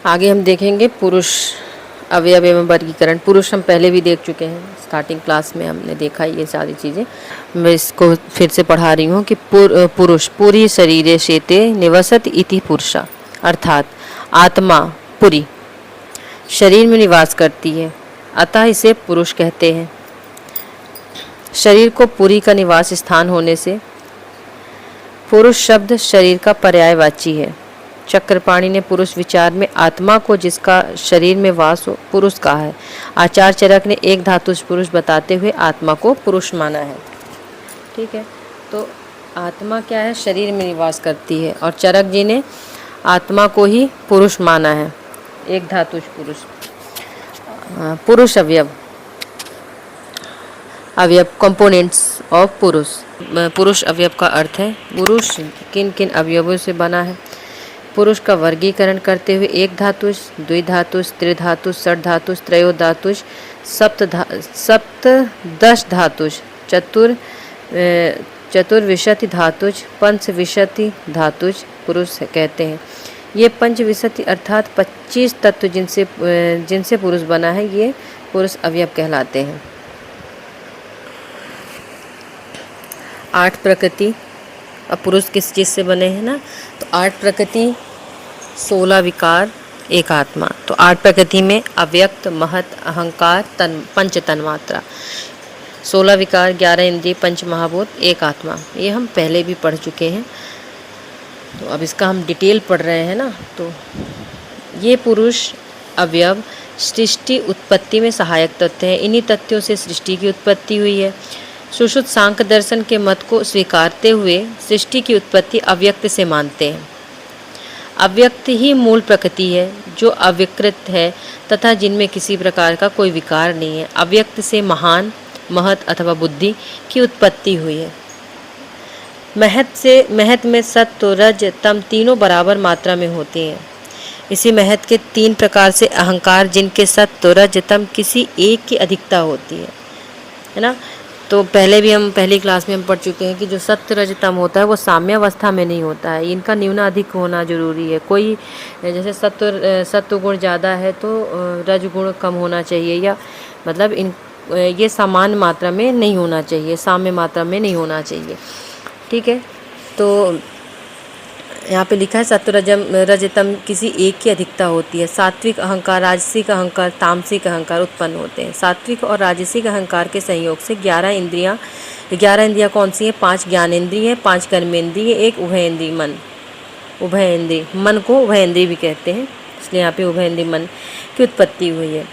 आगे हम देखेंगे पुरुष अवयव एवं वर्गीकरण। पुरुष हम पहले भी देख चुके हैं, स्टार्टिंग क्लास में हमने देखा ये सारी चीज़ें। मैं इसको फिर से पढ़ा रही हूँ कि पुरुष पूरी शरीरे शेते निवसत इति पुरुषा, अर्थात आत्मा पूरी शरीर में निवास करती है, अतः इसे पुरुष कहते हैं। शरीर को पुरी का निवास स्थान होने से पुरुष शब्द शरीर का पर्यायवाची है। चक्रपाणि ने पुरुष विचार में आत्मा को जिसका शरीर में वास हो पुरुष कहा है। आचार्य चरक ने एक धातुष पुरुष बताते हुए आत्मा को पुरुष माना है। ठीक है, तो आत्मा क्या है, शरीर में निवास करती है, और चरक जी ने आत्मा को ही पुरुष माना है, एक धातुष पुरुष। पुरुष अवयव कंपोनेंट्स ऑफ पुरुष। पुरुष अवयव का अर्थ है पुरुष किन किन अवयवों से बना है। पुरुष का वर्गीकरण करते हुए एक धातुष, द्विधातुष, त्रिधातुष, षड्धातुष, त्रयोधातुष, सप्तदश धातुष, चतुर्विंशति धातुष, पंचविंशति धातुष पुरुष कहते हैं। ये पंचविंशति अर्थात 25 तत्व जिनसे पुरुष बना है, ये पुरुष अवयव कहलाते हैं। 8 प्रकृति। अब पुरुष किस चीज़ से बने हैं ना, तो 8 प्रकृति, 16 विकार, एक आत्मा। तो 8 प्रकृति में अव्यक्त, महत, अहंकार, पंच तन्मात्रा, 16 विकार, 11 इंद्रिय, पंच महाभूत, एक आत्मा। ये हम पहले भी पढ़ चुके हैं, तो अब इसका हम डिटेल पढ़ रहे हैं ना। तो ये पुरुष अवयव सृष्टि उत्पत्ति में सहायक तथ्य हैं। इन्हीं तथ्यों से सृष्टि की उत्पत्ति हुई है। सुश्रुत सांख्य दर्शन के मत को स्वीकारते हुए सृष्टि की उत्पत्ति अव्यक्त से मानते हैं। अव्यक्त ही मूल प्रकृति है जो अविकृत है तथा जिनमें किसी प्रकार का कोई विकार नहीं है। अव्यक्त से महान, महत अथवा बुद्धि की उत्पत्ति हुई है। महत में सत्व, रज, तम तीनों बराबर मात्रा में होती हैं। इसी महत के 3 प्रकार से अहंकार, जिनके सत्व, रज, तम किसी एक की अधिकता होती है ना। तो पहली क्लास में हम पढ़ चुके हैं कि जो सत्व, रज, तम होता है वो साम्य अवस्था में नहीं होता है, इनका न्यूनाधिक होना जरूरी है। कोई जैसे सत्व गुण ज़्यादा है तो रज गुण कम होना चाहिए, या मतलब ये समान मात्रा में नहीं होना चाहिए, साम्य मात्रा में नहीं होना चाहिए। ठीक है, तो यहाँ पे लिखा है सत्व, रजतम किसी एक की अधिकता होती है। सात्विक अहंकार, राजसिक अहंकार, तामसिक अहंकार उत्पन्न होते हैं। सात्विक और राजसिक अहंकार के संयोग से 11 इंद्रियाँ कौन सी हैं? 5 ज्ञानेंद्रिय है, 5 कर्मेंद्रिय, 1 उभयेंद्रिय मन। उभयेंद्रिय मन को उभयेंद्रिय भी कहते हैं, इसलिए यहाँ पे उभयेंद्रिय मन की उत्पत्ति हुई है।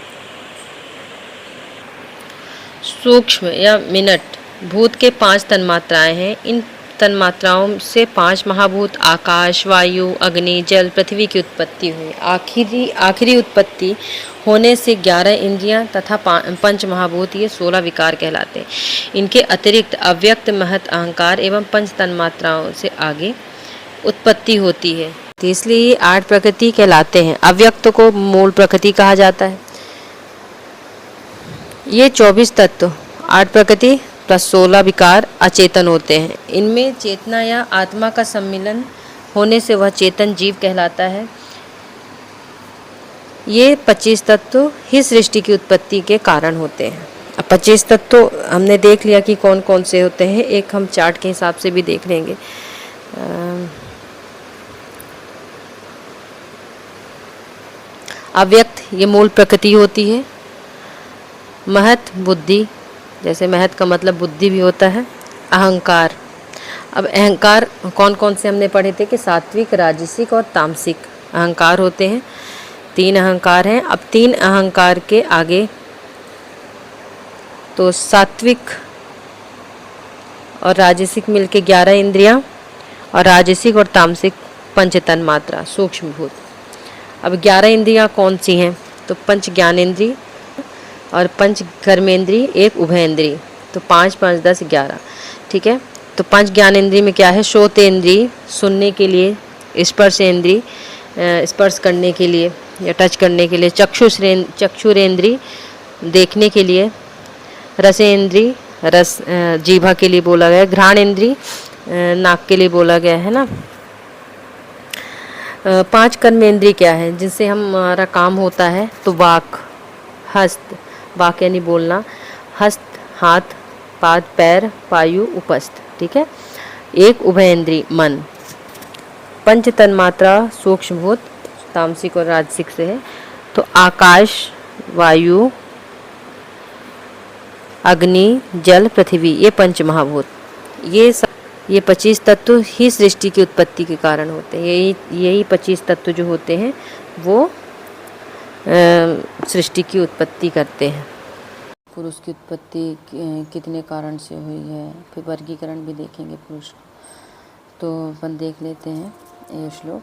सूक्ष्म या मिनट भूत के 5 तन्मात्राएं हैं। इन तन्मात्राओं से 5 महाभूत आकाश, वायु, अग्नि, जल, पृथ्वी की उत्पत्ति हुई। आखिरी उत्पत्ति होने से 11 इंद्रियां तथा 5 महाभूत, ये 16 विकार कहलाते हैं। इनके अतिरिक्त अव्यक्त, महत, अहंकार एवं 5 तन्मात्राओं से आगे उत्पत्ति होती है, तो इसलिए ये 8 प्रकृति कहलाते हैं। अव्यक्त को मूल प्रकृति कहा जाता है। ये 24 तत्व, 8 प्रकृति प्लस 16 विकार अचेतन होते हैं। इनमें चेतना या आत्मा का सम्मिलन होने से वह चेतन जीव कहलाता है। ये 25 तत्व ही सृष्टि की उत्पत्ति के कारण होते हैं। अब 25 तत्व हमने देख लिया कि कौन कौन से होते हैं, एक हम चार्ट के हिसाब से भी देख लेंगे। अव्यक्त ये मूल प्रकृति होती है। महत बुद्धि, जैसे महत का मतलब बुद्धि भी होता है। अहंकार, अब अहंकार कौन कौन से हमने पढ़े थे कि सात्विक, राजसिक और तामसिक अहंकार होते हैं। 3 अहंकार हैं। अब 3 अहंकार के आगे तो सात्विक और राजसिक मिलके 11 इंद्रियां, और राजसिक और तामसिक 5 तन्मात्रा सूक्ष्म भूत। अब 11 इंद्रियां कौन सी हैं? तो 5 ज्ञानेंद्रिय और 5 कर्मेंद्रिय, 1 उभयेंद्रिय, तो 5 5 10 11। ठीक है, तो 5 ज्ञानेंद्रिय में क्या है? श्रोतेंद्रिय सुनने के लिए, स्पर्शेंद्रिय स्पर्श करने के लिए या टच करने के लिए, चक्षुरेंद्रिय देखने के लिए, रसेंद्रिय रस जीभा के लिए बोला गया, घ्राणेंद्रिय नाक के लिए बोला गया है ना। पांच कर्मेंद्रिय क्या है जिनसे हमारा काम होता है? तो वाक, हस्त, वाक यानी बोलना, हस्त हाथ, पाद पैर, पायु उपस्थ, ठीक है। एक उभयेंद्रिय मन, पंच तन्मात्रा सूक्ष्मभूत, तामसिक और राजसिक से है। तो आकाश, वायु, अग्नि, जल, पृथ्वी, ये पंच महाभूत, ये 25 तत्व ही सृष्टि की उत्पत्ति के कारण होते हैं। यही 25 तत्व जो होते हैं वो सृष्टि की उत्पत्ति करते हैं। पुरुष की उत्पत्ति कितने कारण से हुई है, फिर वर्गीकरण भी देखेंगे पुरुष का। तो अपन देख लेते हैं ये श्लोक।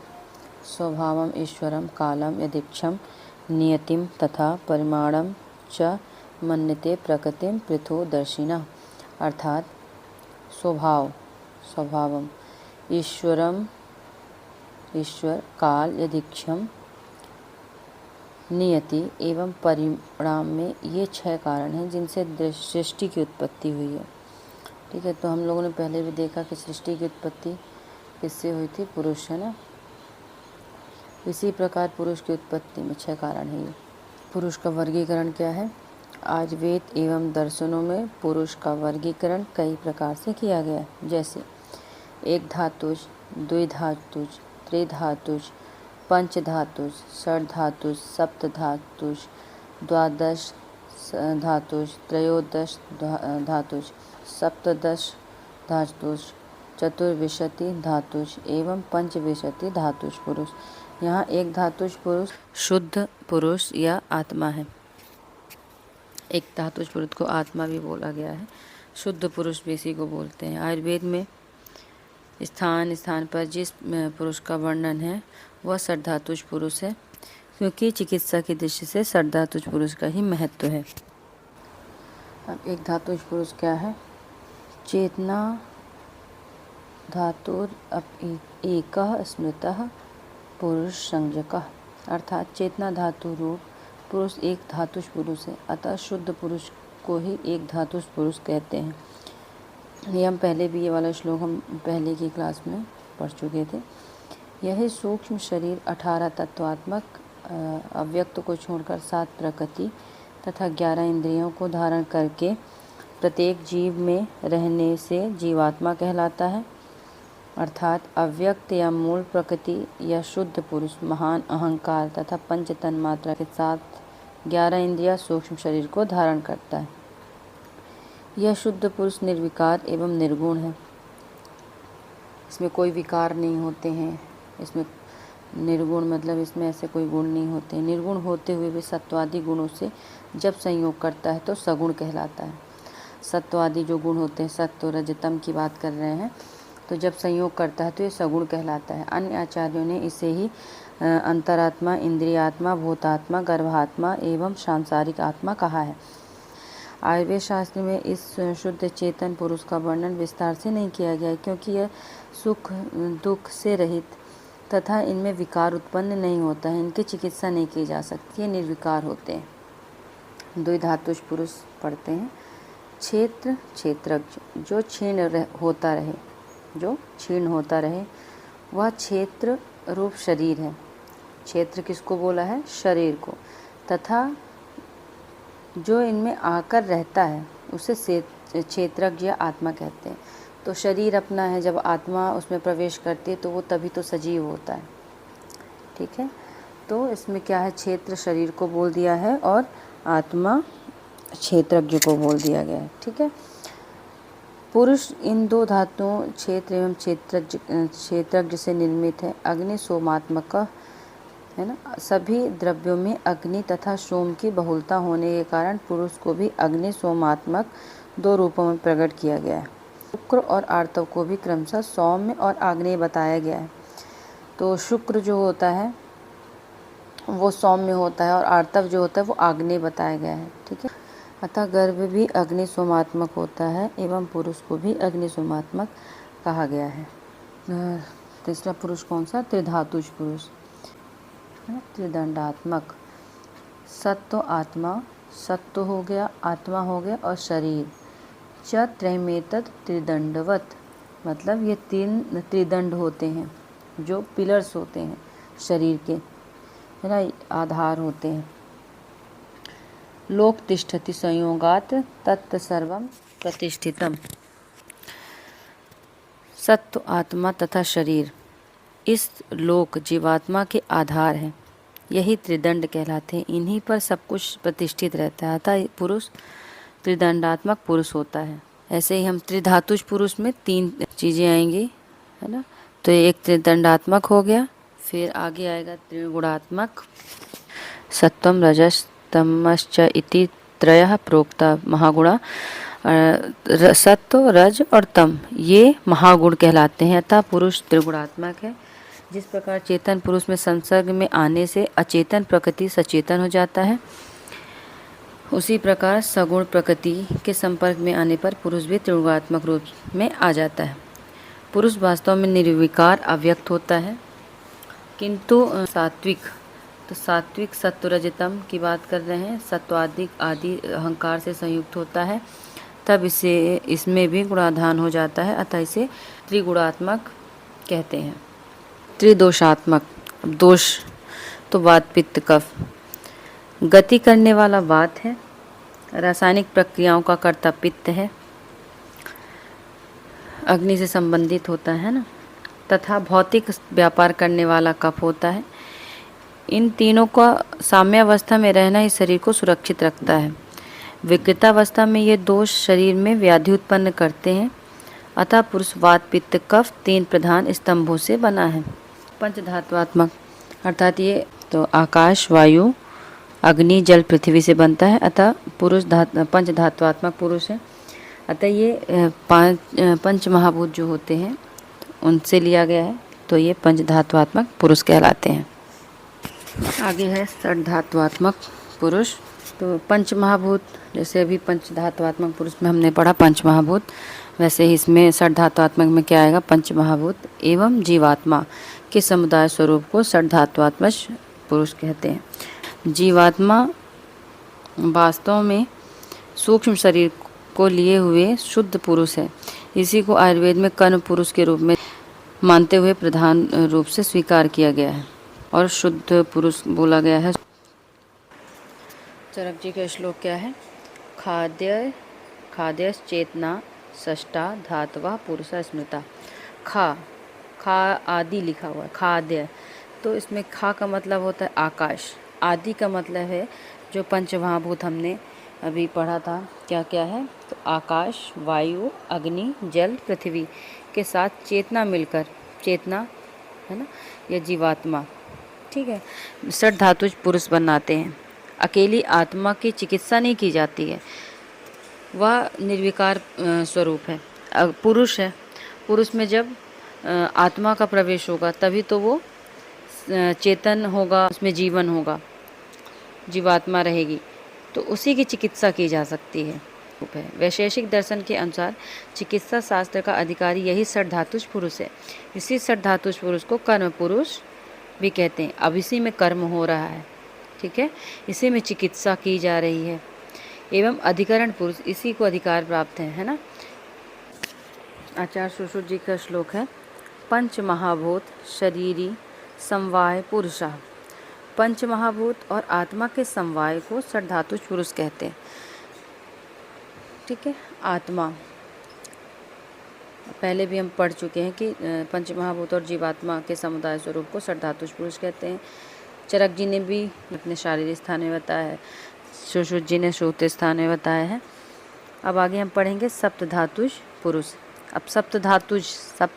स्वभावम ईश्वरम कालम यदीक्षम नियतिम तथा परिमाणम च मन्यते प्रकृतिम पृथोदर्शिनः। अर्थात स्वभावम ईश्वर काल यदीक्षम नियति एवं परिणाम में ये 6 कारण हैं जिनसे सृष्टि की उत्पत्ति हुई है। ठीक है, तो हम लोगों ने पहले भी देखा कि सृष्टि की उत्पत्ति किससे हुई थी? पुरुष, है ना। इसी प्रकार पुरुष की उत्पत्ति में 6 कारण है ये। पुरुष का वर्गीकरण क्या है? आज वेद एवं दर्शनों में पुरुष का वर्गीकरण कई प्रकार से किया गया है, जैसे एक धातुज, द्विधातुज, त्रिधातुज, पंचधातुज, षड्धातुज, सप्तधातुज, द्वादश धातुज, त्रयोदश धातुज, सप्तदश धातुज, चतुर्विंशति धातुज एवं पंचविंशति धातुज पुरुष। यहाँ एक धातुज पुरुष शुद्ध पुरुष या आत्मा है। एक धातुज पुरुष को आत्मा भी बोला गया है, शुद्ध पुरुष भी इसी को बोलते हैं। आयुर्वेद में स्थान स्थान पर जिस पुरुष का वर्णन है वह षड्धातुज पुरुष है, क्योंकि चिकित्सा की दृष्टि से षड्धातुज पुरुष का ही महत्व है। अब एक धातुज पुरुष क्या है? चेतना धातुर एकः स्मृतः पुरुष संज्ञकः। अर्थात चेतना धातु रूप पुरुष एक धातुज पुरुष है, अतः शुद्ध पुरुष को ही एक धातुज पुरुष कहते हैं। ये हम पहले भी, ये वाला श्लोक हम पहले की क्लास में पढ़ चुके थे। यह सूक्ष्म शरीर 18 तत्वात्मक अव्यक्त को छोड़कर 7 प्रकृति तथा 11 इंद्रियों को धारण करके प्रत्येक जीव में रहने से जीवात्मा कहलाता है। अर्थात अव्यक्त या मूल प्रकृति या शुद्ध पुरुष महान अहंकार तथा पंच तन्मात्रा के साथ 11 इंद्रिया सूक्ष्म शरीर को धारण करता है। यह शुद्ध पुरुष निर्विकार एवं निर्गुण है, इसमें कोई विकार नहीं होते हैं। इसमें निर्गुण मतलब इसमें ऐसे कोई गुण नहीं होते। निर्गुण होते हुए भी सत्वादि गुणों से जब संयोग करता है तो सगुण कहलाता है। सत्वादि जो गुण होते हैं, सत्व रजतम की बात कर रहे हैं, तो जब संयोग करता है तो ये सगुण कहलाता है। अन्य आचार्यों ने इसे ही अंतरात्मा, इंद्रियात्मा, भूतात्मा, गर्भात्मा एवं सांसारिक आत्मा कहा है। आयुर्वेद शास्त्र में इस शुद्ध चेतन पुरुष का वर्णन विस्तार से नहीं किया गया है, क्योंकि यह सुख दुख से रहित तथा इनमें विकार उत्पन्न नहीं होता है। इनकी चिकित्सा नहीं की जा सकती, ये निर्विकार होते हैं। द्विधातुज पुरुष पढ़ते हैं। क्षेत्र क्षेत्रज्ञ, जो क्षीण होता रहे वह क्षेत्र रूप शरीर है। क्षेत्र किसको बोला है? शरीर को। तथा जो इनमें आकर रहता है उसे क्षेत्रज्ञ या आत्मा कहते हैं। तो शरीर अपना है, जब आत्मा उसमें प्रवेश करती है तो वो तभी तो सजीव होता है। ठीक है, तो इसमें क्या है? क्षेत्र शरीर को बोल दिया है और आत्मा क्षेत्रज्ञ को बोल दिया गया है। ठीक है, पुरुष इन 2 धातुओं क्षेत्र एवं क्षेत्रज्ञ से निर्मित है। अग्नि सोमात्मक है ना। सभी द्रव्यों में अग्नि तथा सोम की बहुलता होने के कारण पुरुष को भी अग्नि सोमात्मक 2 रूपों में प्रकट किया गया है। शुक्र और आर्तव को भी क्रमशः सौम्य और आग्नेय बताया गया है। तो शुक्र जो होता है वो सौम्य होता है और आर्तव जो होता है वो आग्नेय बताया गया है। ठीक है, अतः गर्भ भी अग्नि सोमात्मक होता है एवं पुरुष को भी अग्नि सोमात्मक कहा गया है। तीसरा पुरुष कौन सा? त्रिधातुज पुरुष, त्रिदंडात्मक। सत्व आत्मा, सत्व हो गया, आत्मा हो गया और शरीर। च त्रयमेतद त्रिदंडवत, मतलब ये 3 त्रिदंड होते हैं जो पिलर्स होते हैं। शरीर के, है ना, आधार होते हैं। लोक तिष्ठति संयोगात तत् सर्वम प्रतिष्ठितम। सत्व, आत्मा तथा शरीर इस लोक जीवात्मा के आधार हैं। यही त्रिदंड कहलाते हैं। इन्हीं पर सब कुछ प्रतिष्ठित रहता है। अतः पुरुष त्रिदंडात्मक पुरुष होता है। ऐसे ही हम त्रिधातुज पुरुष में 3 चीज़ें आएंगी, है ना। तो एक त्रिदंडात्मक हो गया, फिर आगे आएगा त्रिगुणात्मक, सत्वम रजस तमश्च इति त्रयः प्रोक्ता महागुणा। सत्व, रज और तम ये महागुण कहलाते हैं। अतः पुरुष त्रिगुणात्मक है। जिस प्रकार चेतन पुरुष में संसर्ग में आने से अचेतन प्रकृति सचेतन हो जाता है, उसी प्रकार सगुण प्रकृति के संपर्क में आने पर पुरुष भी त्रिगुणात्मक रूप में आ जाता है। पुरुष वास्तव में निर्विकार अव्यक्त होता है, किंतु सात्विक, तो सात्विक सत्वरजतम की बात कर रहे हैं, सत्वादिक आदि अहंकार से संयुक्त होता है, तब इसमें भी गुणाधान हो जाता है। अतः इसे त्रिगुणात्मक कहते हैं। त्रिदोषात्मक, दोष तो वात पित्त कफ, गति करने वाला वात है, रासायनिक प्रक्रियाओं का कर्ता पित्त है, अग्नि से संबंधित होता है ना, तथा भौतिक व्यापार करने वाला कफ होता है। इन तीनों का साम्यावस्था में रहना ही शरीर को सुरक्षित रखता है। विकृतावस्था में ये दोष शरीर में व्याधि उत्पन्न करते हैं। अतः पुरुष वात पित्त कफ 3 प्रधान स्तंभों से बना है। पंचधात्वात्मक अर्थात ये तो आकाश, वायु, अग्नि, जल, पृथ्वी से बनता है। अतः पुरुष पंचधात्वात्मक पुरुष है। अतः ये 5 पंच महाभूत जो होते हैं उनसे लिया गया है, तो ये पंचधात्वात्मक पुरुष कहलाते हैं। आगे है षड्धात्वात्मक पुरुष। तो पंच महाभूत, जैसे अभी पंचधात्वात्मक पुरुष में हमने पढ़ा पंच महाभूत, वैसे ही इसमें षड्धात्वात्मक में क्या आएगा, पंच महाभूत एवं जीवात्मा के समुदाय स्वरूप को षड्धात्वात्मक पुरुष कहते हैं। जीवात्मा वास्तव में सूक्ष्म शरीर को लिए हुए शुद्ध पुरुष है। इसी को आयुर्वेद में कर्म पुरुष के रूप में मानते हुए प्रधान रूप से स्वीकार किया गया है और शुद्ध पुरुष बोला गया है। चरक जी का श्लोक क्या है, खाद्य चेतना षष्टा धातवा पुरुष स्मृता। खा आदि लिखा हुआ है, खाद्य, तो इसमें खा का मतलब होता है आकाश, आदि का मतलब है जो पंच महाभूत हमने अभी पढ़ा था क्या क्या है, तो आकाश, वायु, अग्नि, जल, पृथ्वी के साथ चेतना मिलकर, चेतना है ना, यह जीवात्मा, ठीक है, षड धातुज पुरुष बनाते हैं। अकेली आत्मा की चिकित्सा नहीं की जाती है, वह निर्विकार स्वरूप है, पुरुष है। पुरुष में जब आत्मा का प्रवेश होगा तभी तो वो चेतन होगा, उसमें जीवन होगा, जीवात्मा रहेगी, तो उसी की चिकित्सा की जा सकती है। वैशेषिक दर्शन के अनुसार चिकित्सा शास्त्र का अधिकारी यही षड धातुज पुरुष है। इसी षड धातुज पुरुष को कर्म पुरुष भी कहते हैं। अब इसी में कर्म हो रहा है, ठीक है, इसी में चिकित्सा की जा रही है। एवं अधिकरण पुरुष, इसी को अधिकार प्राप्त है ना। आचार्य सुश्रुत जी का श्लोक है, पंच महाभूत शरीरी समवाय पुरुषा। पंच महाभूत और आत्मा के समवाय को षड धातुज पुरुष कहते हैं, ठीक है। आत्मा पहले भी हम पढ़ चुके हैं कि पंच महाभूत और जीवात्मा के समुदाय स्वरूप को षड धातुज पुरुष कहते हैं। चरक जी ने भी अपने शारीरिक स्थान में बताया है, सुश्रुत जी ने श्रोत्र स्थान में बताया है। अब आगे हम पढ़ेंगे सप्त धातुज पुरुष। अब सप्त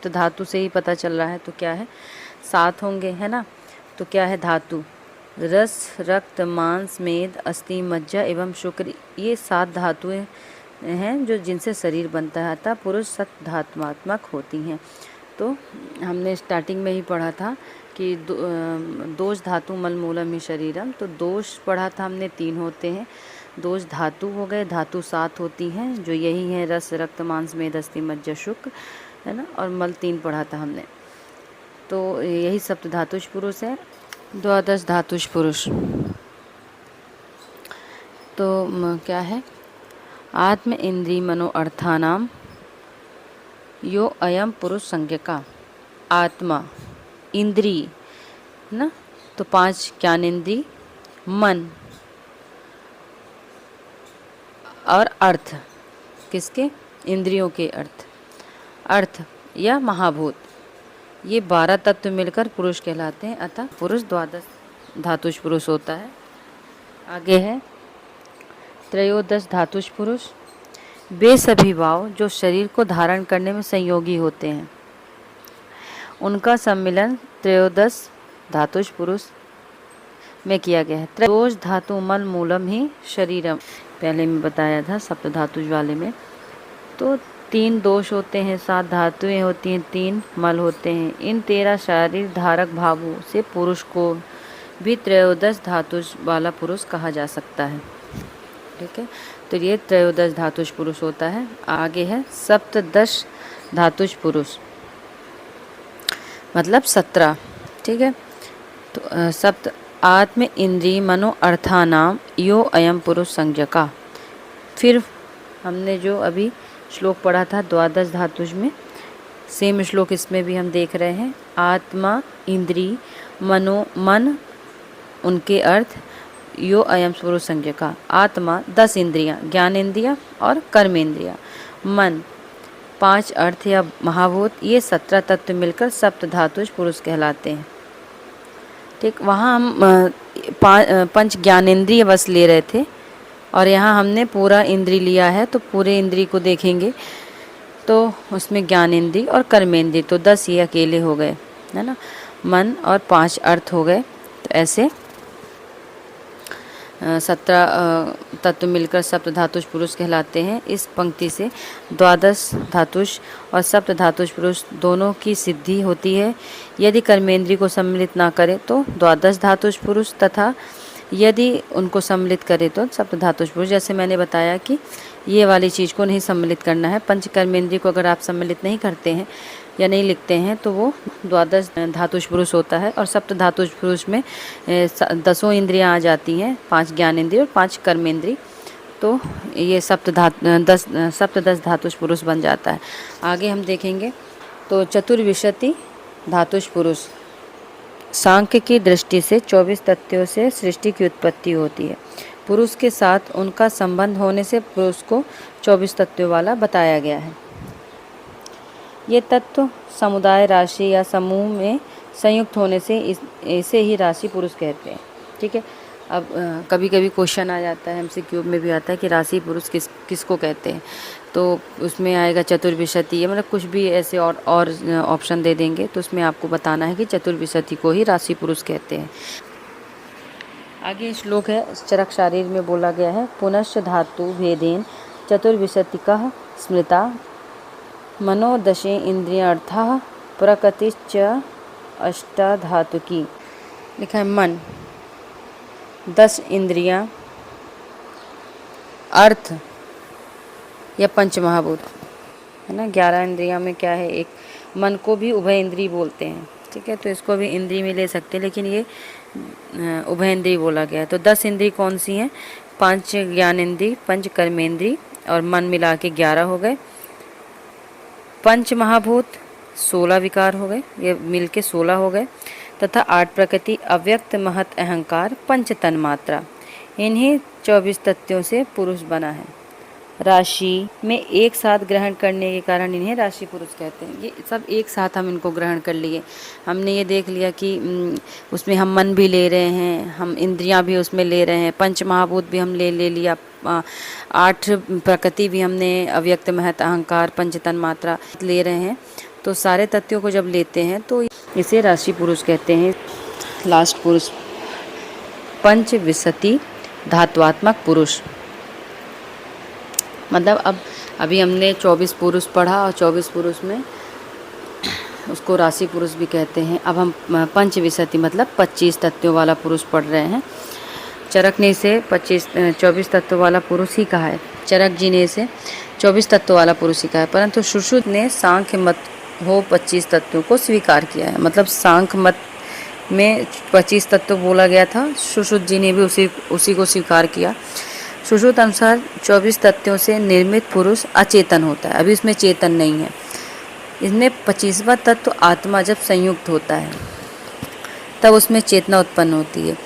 धातु से ही पता चल रहा है, तो क्या है, 7 होंगे, है ना। तो क्या है, धातु, रस, रक्त, मांस, मेद, अस्थि, मज्जा एवं शुक्र, ये 7 धातुएं हैं जो जिनसे शरीर बनता है। अतः पुरुष सप्त धात्मात्मक होती हैं। तो हमने स्टार्टिंग में ही पढ़ा था कि दोष धातु मल मूलम ही शरीरम, तो दोष पढ़ा था हमने 3 होते हैं, दोष धातु हो गए, धातु 7 होती हैं जो यही हैं, रस, रक्त, मांस, मेद, अस्थि, मज्जा, शुक्र, है ना, और मल 3 पढ़ा था हमने। तो यही सप्त धातुज पुरुष है। द्वादश धातुज पुरुष तो क्या है, आत्म इंद्रिय मनो अर्थानाम यो अयम पुरुष संज्ञका। आत्मा, इंद्रिय ना। तो 5 ज्ञानेंद्रिय, मन और अर्थ, किसके? इंद्रियों के अर्थ या महाभूत, ये 12 तत्व मिलकर पुरुष कहलाते हैं। अतः पुरुष द्वादश धातुष पुरुष होता है। आगे है त्रयोदश धातुष पुरुष, वे सभी भाव जो शरीर को धारण करने में संयोगी होते हैं, उनका सम्मिलन त्रयोदश धातुष पुरुष में किया गया है। त्रयोदश धातु मल मूलम ही शरीरम, पहले मैं बताया था सप्त धातुष वाले में। तो 3 दोष होते हैं, 7 धातुएं होती हैं, 3 मल होते हैं। इन 13 शारीर धारक भावों से पुरुष को भी त्रयोदश धातुष वाला पुरुष कहा जा सकता है। ठीक है, तो ये त्रयोदश धातुष पुरुष होता है। आगे है सप्तदश धातुष पुरुष, मतलब 17। ठीक है, तो सप्त आत्म इंद्रिय मनो अर्थानाम यो अयम पुरुष संज्ञका। फिर हमने जो अभी श्लोक पढ़ा था द्वादश धातुष में, सेम श्लोक इसमें भी हम देख रहे हैं। आत्मा, इंद्रिय, मनो, मन, उनके अर्थ, यो अयम पुरुष संज्ञका। आत्मा 10 इंद्रियां, ज्ञानेंद्रियां और कर्मेंद्रियां, मन 5 अर्थ या महाभूत, ये 17 तत्व मिलकर सप्त धातुष पुरुष कहलाते हैं। ठीक, वहाँ हम 5 ज्ञानेंद्रिय बस ले रहे थे और यहाँ हमने पूरा इंद्रिय लिया है, तो पूरे इंद्रिय को देखेंगे तो उसमें ज्ञानेंद्रिय और कर्मेंद्रिय, तो 10 ये अकेले हो गए, है ना। मन और 5 अर्थ हो गए, तो ऐसे 17 तत्व मिलकर सप्त धातुष पुरुष कहलाते हैं। इस पंक्ति से द्वादश धातुष और सप्त धातुष पुरुष दोनों की सिद्धि होती है। यदि कर्मेंद्रिय को सम्मिलित ना करे तो द्वादश धातुष पुरुष, तथा यदि उनको सम्मिलित करे तो सप्त धातुष पुरुष। जैसे मैंने बताया कि ये वाली चीज़ को नहीं सम्मिलित करना है। पंच कर्मेंद्रिय को अगर आप सम्मिलित नहीं करते हैं या नहीं लिखते हैं तो वो द्वादश धातुष पुरुष होता है। और सप्त धातुष पुरुष में 10 इंद्रियां आ जाती हैं, 5 ज्ञानेंद्रिय और 5 कर्मेंद्रिय, तो ये सप्तदश धातुष पुरुष बन जाता है। आगे हम देखेंगे तो चतुर्विंशति धातुष पुरुष, सांख्य की दृष्टि से 24 तत्वों से सृष्टि की उत्पत्ति होती है। पुरुष के साथ उनका संबंध होने से पुरुष को 24 तत्वों वाला बताया गया है। ये तत्व समुदाय, राशि या समूह में संयुक्त होने से इसे ही राशि पुरुष कहते हैं। ठीक है, अब कभी कभी क्वेश्चन आ जाता है, MCQ में भी आता है कि राशि पुरुष किसको कहते हैं, तो उसमें आएगा चतुर्विंशति, मतलब कुछ भी ऐसे और ऑप्शन दे देंगे, तो उसमें आपको बताना है कि चतुर्विंशति को ही राशि पुरुष कहते हैं। आगे श्लोक है, चरक शारीर में बोला गया है, पुनश्च धातु भेदेन चतुर्विंशतिकः स्मृता मनोदशे इंद्रियार्थः प्रकृतिश्च अष्टाधातुकी। लिखा है मन 10 इंद्रियां, अर्थ या पंच महाभूत, है ना। 11 इंद्रियां में क्या है, एक मन को भी उभय इंद्रिय बोलते हैं। ठीक है, तो इसको भी इंद्रिय में ले सकते हैं, लेकिन ये उभय इंद्रिय बोला गया है। तो 10 इंद्रिय कौन सी हैं? 5 ज्ञानेंद्रिय, 5 कर्मेंद्रिय और मन मिला के 11 हो गए। पंच महाभूत 16 विकार हो गए, ये मिलके 16 हो गए, तथा 8 प्रकृति, अव्यक्त, महत, अहंकार, पंच तन्मात्रा, इन्हीं 24 तत्वों से पुरुष बना है। राशि में एक साथ ग्रहण करने के कारण इन्हें राशि पुरुष कहते हैं। ये सब एक साथ हम इनको ग्रहण कर लिए। हमने ये देख लिया कि उसमें हम मन भी ले रहे हैं, हम इंद्रियां भी उसमें ले रहे हैं, पंच महाभूत भी हम ले लिया, 8 प्रकृति भी हमने, अव्यक्त, महत, अहंकार, पंच तन्मात्रा ले रहे हैं। तो सारे तत्वों को जब लेते हैं तो इसे राशि पुरुष कहते हैं। लास्ट पुरुष पंचविंशति धात्वात्मक पुरुष, मतलब अभी हमने 24 पुरुष पढ़ा और 24 पुरुष में उसको राशि पुरुष भी कहते हैं। अब हम पंचविंशति मतलब 25 तत्वों वाला पुरुष पढ़ रहे हैं। चरक ने इसे 24 तत्वों वाला पुरुष ही कहा है। चरक जी ने इसे 24 तत्वों वाला पुरुष ही कहा है, परंतु सुश्रुत ने सांख्य मत हो 25 तत्वों को स्वीकार किया है। मतलब सांख्य मत में 25 तत्व बोला गया था, सुश्रुत जी ने भी उसी को स्वीकार किया। सुश्रुत अनुसार 24 तत्वों से निर्मित पुरुष अचेतन होता है, अभी इसमें चेतन नहीं है। इसमें 25वां तत्व आत्मा जब संयुक्त होता है तब उसमें चेतना उत्पन्न होती है।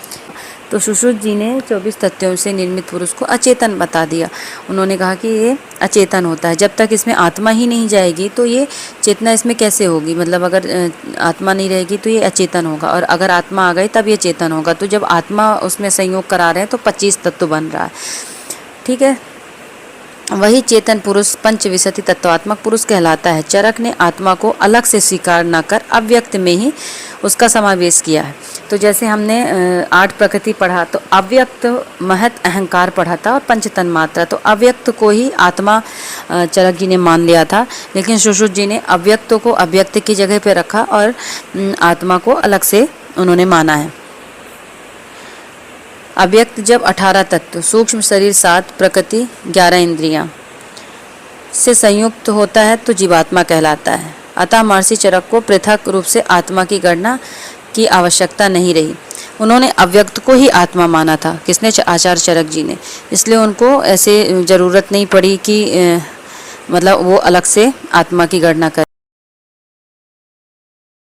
तो सुश्रुत जी ने 24 तत्वों से निर्मित पुरुष को अचेतन बता दिया। उन्होंने कहा कि ये अचेतन होता है, जब तक इसमें आत्मा ही नहीं जाएगी तो ये चेतना इसमें कैसे होगी, मतलब अगर आत्मा नहीं रहेगी तो ये अचेतन होगा, और अगर आत्मा आ गई तब ये चेतन होगा। तो जब आत्मा उसमें संयोग करा रहे हैं तो 25 तत्व बन रहा है, ठीक है। वही चेतन पुरुष पंचविंशति तत्वात्मक पुरुष कहलाता है। चरक ने आत्मा को अलग से स्वीकार न कर अव्यक्त में ही उसका समावेश किया है। तो जैसे हमने 8 प्रकृति पढ़ा, तो अव्यक्त महत अहंकार पढ़ा था और पंचतन मात्रा, तो अव्यक्त को ही आत्मा चरक जी ने मान लिया था, लेकिन सुश्रुत जी ने अव्यक्त को अव्यक्त की जगह पे रखा और आत्मा को अलग से उन्होंने माना है। अव्यक्त जब 18 तत्व, सूक्ष्म शरीर 7, प्रकृति 11 इंद्रियां से संयुक्त होता है तो जीवात्मा कहलाता है। अतः महर्षि चरक को पृथक रूप से आत्मा की गणना की आवश्यकता नहीं रही। उन्होंने अव्यक्त को ही आत्मा माना था। किसने? आचार्य चरक जी ने। इसलिए उनको ऐसे ज़रूरत नहीं पड़ी कि मतलब वो अलग से आत्मा की गणना करें।